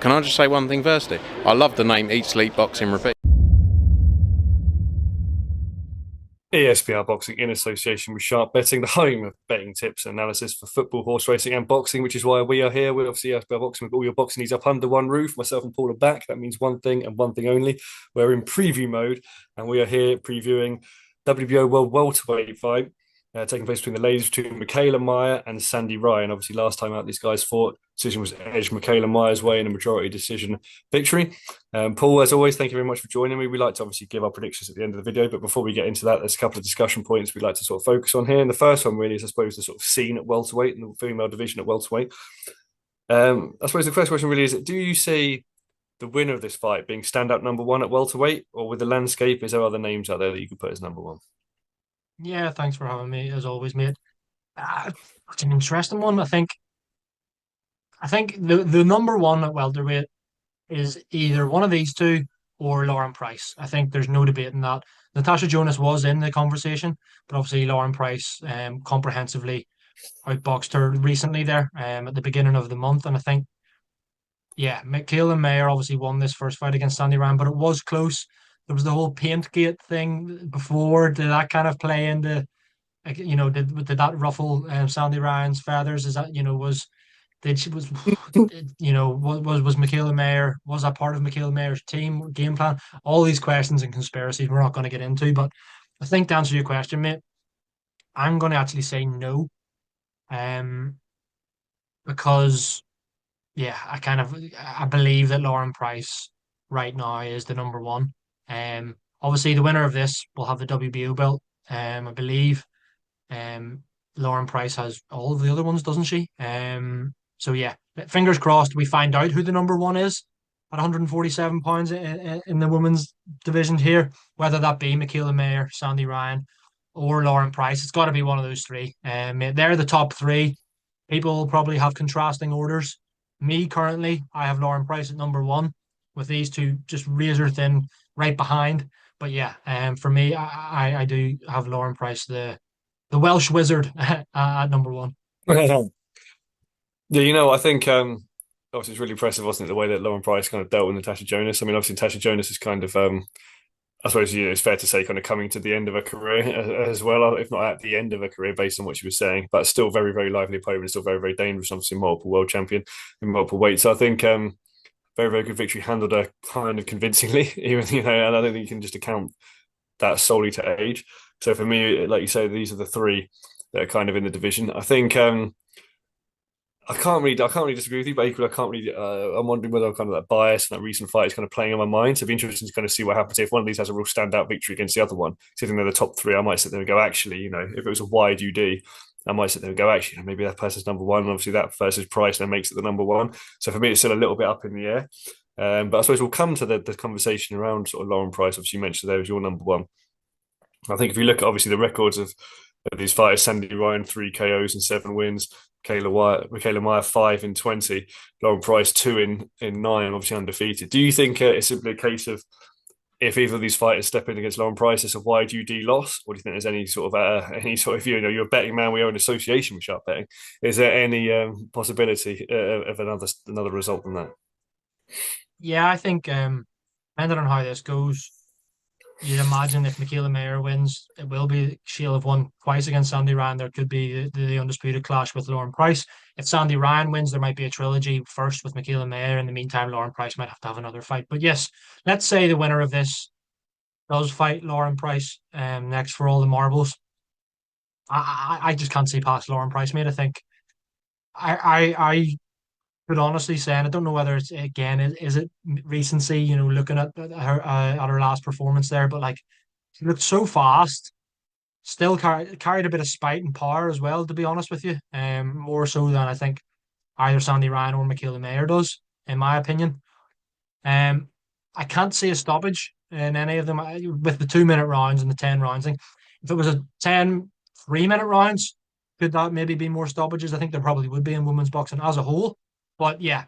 Can I just say one thing firstly? I love the name Eat, Sleep, Boxing, Repeat. ESBR Boxing in association with Sharp Betting, the home of betting tips and analysis for football, horse racing, and boxing, which is why we are here. We're obviously ESBR Boxing with all your boxing needs up under one roof. Myself and Paul are back. That means one thing and one thing only. We're in preview mode, and we are here previewing WBO World Welterweight fight taking place between the ladies between Mikaela Mayer and Sandy Ryan. Obviously, last time out these guys fought, decision was edged Mikaela Mayer's way in a majority decision victory. Paul, as always, thank you very much for joining me. We like to obviously give our predictions at the end of the video, but before we get into that, there's a couple of discussion points we'd like to sort of focus on here. And the first one really is, I suppose, the sort of scene at welterweight and the female division at welterweight. I suppose the first question really is, do you see the winner of this fight being standout number one at welterweight, or with the landscape, is there other names out there that you could put as number one? Yeah, thanks for having me as always, mate. It's an interesting one. I think the number one at welterweight is either one of these two or Lauren Price. I think there's no debating that. Natasha Jonas was in the conversation, but obviously Lauren Price comprehensively outboxed her recently there at the beginning of the month. And I think, yeah, Mikaela Mayer obviously won this first fight against Sandy Ryan, but it was close. There was the whole Paintgate thing before. Did that kind of play into, like, did that ruffle Sandy Ryan's feathers? Is that, did she was was Mikaela Mayer, was that part of Mikaela Mayer's team game plan? All these questions and conspiracies we're not going to get into, but I think to answer your question, mate, I'm going to actually say no, um, because yeah, I believe that Lauren Price right now is the number one. Obviously the winner of this will have the WBO belt. I believe. Um, Lauren Price has all of the other ones, doesn't she? So yeah, fingers crossed we find out who the number one is at 147 pounds in the women's division here, whether that be Mikaela Mayer, Sandy Ryan, or Lauren Price. It's got to be one of those three. They're the top three. People will probably have contrasting orders. Me currently, I have Lauren Price at number one, with these two just razor thin right behind. But yeah, for me, I do have Lauren Price, the Welsh wizard, at number one. Yeah, I think obviously it's really impressive, wasn't it, the way that Lauren Price kind of dealt with Natasha Jonas. I mean, obviously Natasha Jonas is kind of I suppose it's fair to say kind of coming to the end of her career as well, if not at the end of her career, based on what she was saying. But still very, very lively opponent, still very, very dangerous. Obviously, multiple world champion in multiple weights. So I think very, very good victory, handled her kind of convincingly, even and I don't think you can just account that solely to age. So for me, like you say, these are the three that are kind of in the division. I think I can't really disagree with you, but equally, I can't really. I'm wondering whether kind of that bias and that recent fight is kind of playing on my mind. So it'd be interesting to kind of see what happens if one of these has a real standout victory against the other one. Sitting there, the top three, I might sit there and go, actually, if it was a wide UD, I might sit there and go, actually, maybe that person's number one, and obviously that versus Price then makes it the number one. So for me, it's still a little bit up in the air. But I suppose we'll come to the conversation around sort of Lauren Price. Obviously, you mentioned there was your number one. I think if you look at obviously the records of these fighters, Sandy Ryan, 3 KOs and 7 wins, Mikaela Mayer 5 in 20, Lauren Price 2 in 9, obviously undefeated. Do you think it's simply a case of if either of these fighters step in against Lauren Price, it's a wide UD loss? Or do you think there's any sort of you're a betting man, we own an association with Sharp Betting. Is there any possibility of another result than that? Yeah, I think depending on how this goes, you'd imagine if Mikaela Mayer wins, it will be she'll have won twice against Sandy Ryan. There could be the undisputed clash with Lauren Price. If Sandy Ryan wins, there might be a trilogy first with Mikaela Mayer. In the meantime, Lauren Price might have to have another fight. But yes, let's say the winner of this does fight Lauren Price next for all the marbles. I just can't see past Lauren Price, mate. I think I could honestly say, and I don't know whether it's again, is it recency, looking at her last performance there, but like she looked so fast, still carried a bit of spite and power as well, to be honest with you. More so than I think either Sandy Ryan or Mikaela Mayer does, in my opinion. I can't see a stoppage in any of them with the 2 minute rounds and the 10 rounds. I think if it was a 10 3 minute rounds, could that maybe be more stoppages? I think there probably would be in women's boxing as a whole. But yeah,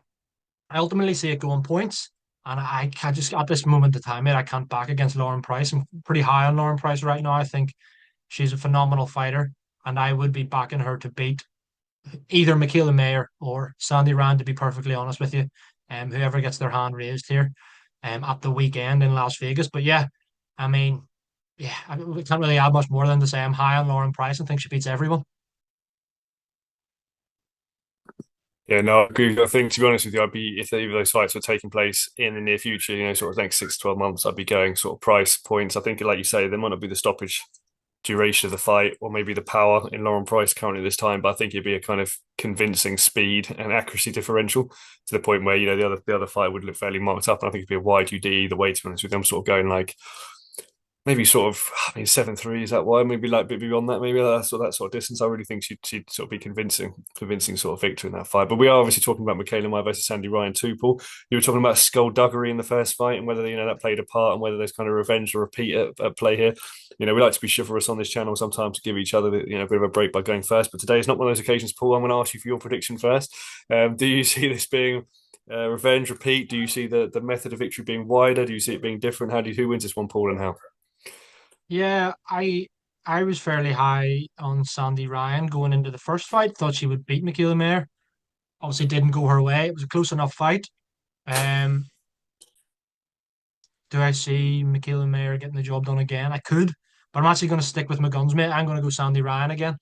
I ultimately see it going points. And I can't just at this moment in time, mate, I can't back against Lauren Price. I'm pretty high on Lauren Price right now. I think she's a phenomenal fighter, and I would be backing her to beat either Mikaela Mayer or Sandy Rand, to be perfectly honest with you. whoever gets their hand raised here at the weekend in Las Vegas. But yeah, I mean, yeah, we can't really add much more than to say I'm high on Lauren Price and think she beats everyone. Yeah, no, I agree. I think, to be honest with you, I'd be, if either of those fights were taking place in the near future, sort of next 6 to 12 months, I'd be going sort of price points. I think, like you say, there might not be the stoppage duration of the fight or maybe the power in Lauren Price currently this time, but I think it'd be a kind of convincing speed and accuracy differential to the point where, the other fight would look fairly marked up. And I think it'd be a wide UD either way, to be honest with them, sort of going like maybe sort of, I mean, 7-3, is that why? Maybe like a bit beyond that, maybe that sort of distance. I really think she'd sort of be convincing sort of victory in that fight. But we are obviously talking about Mikaela Mayer versus Sandy Ryan too, Paul. You were talking about skullduggery in the first fight and whether, that played a part and whether there's kind of revenge or repeat at play here. We like to be chivalrous on this channel sometimes to give each other, a bit of a break by going first. But today is not one of those occasions, Paul. I'm going to ask you for your prediction first. Do you see this being revenge, repeat? Do you see the method of victory being wider? Do you see it being different? Who wins this one, Paul, and how? Yeah, I was fairly high on Sandy Ryan going into the first fight. Thought she would beat Mikaela Mayer. Obviously, didn't go her way. It was a close enough fight. Um, do I see Mikaela Mayer getting the job done again? I could, but I'm actually going to stick with my guns, mate. I'm going to go Sandy Ryan again.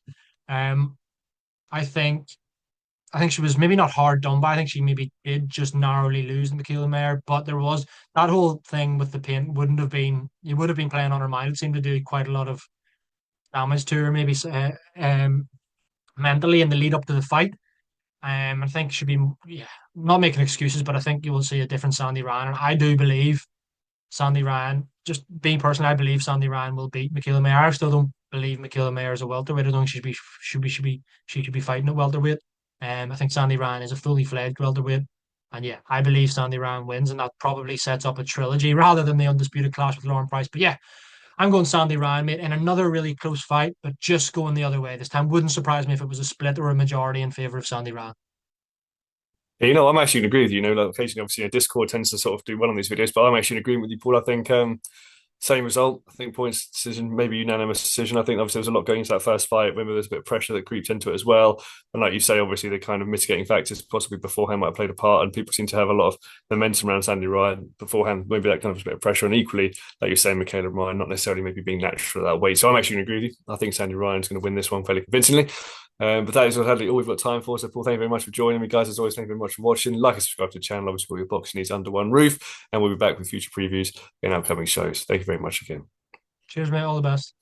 Um, I think I think she was maybe not hard done by. I think she maybe did just narrowly lose to Mikaela Mayer, but there was that whole thing with the pain wouldn't have been you would have been playing on her mind. It seemed to do quite a lot of damage to her, maybe mentally in the lead up to the fight. I think she'd be, yeah, not making excuses, but I think you will see a different Sandy Ryan. And I do believe Sandy Ryan, just being personally, I believe Sandy Ryan will beat Mikaela Mayer. I still don't believe Mikaela Mayer is a welterweight. I don't think she should be fighting at welterweight. I think Sandy Ryan is a fully fledged welterweight. And yeah, I believe Sandy Ryan wins, and that probably sets up a trilogy rather than the undisputed clash with Lauren Price. But yeah, I'm going Sandy Ryan, mate, in another really close fight, but just going the other way this time. Wouldn't surprise me if it was a split or a majority in favour of Sandy Ryan. I'm actually in agreement with you. Like occasionally, obviously, Discord tends to sort of do well on these videos, but I'm actually in agreement with you, Paul. I think same result. I think points decision, maybe unanimous decision. I think obviously there was a lot going into that first fight. Maybe there's a bit of pressure that creeps into it as well. And like you say, obviously the kind of mitigating factors possibly beforehand might have played a part. And people seem to have a lot of momentum around Sandy Ryan beforehand. Maybe that kind of a bit of pressure. And equally, like you're saying, Mikaela Ryan not necessarily maybe being natural at that weight. So I'm actually going to agree with you. I think Sandy Ryan's going to win this one fairly convincingly. But that is all we've got time for. So, Paul, thank you very much for joining me, guys. As always, thank you very much for watching. Like and subscribe to the channel. Obviously, all your boxing needs under one roof. And we'll be back with future previews in upcoming shows. Thank you very much again. Cheers, mate. All the best.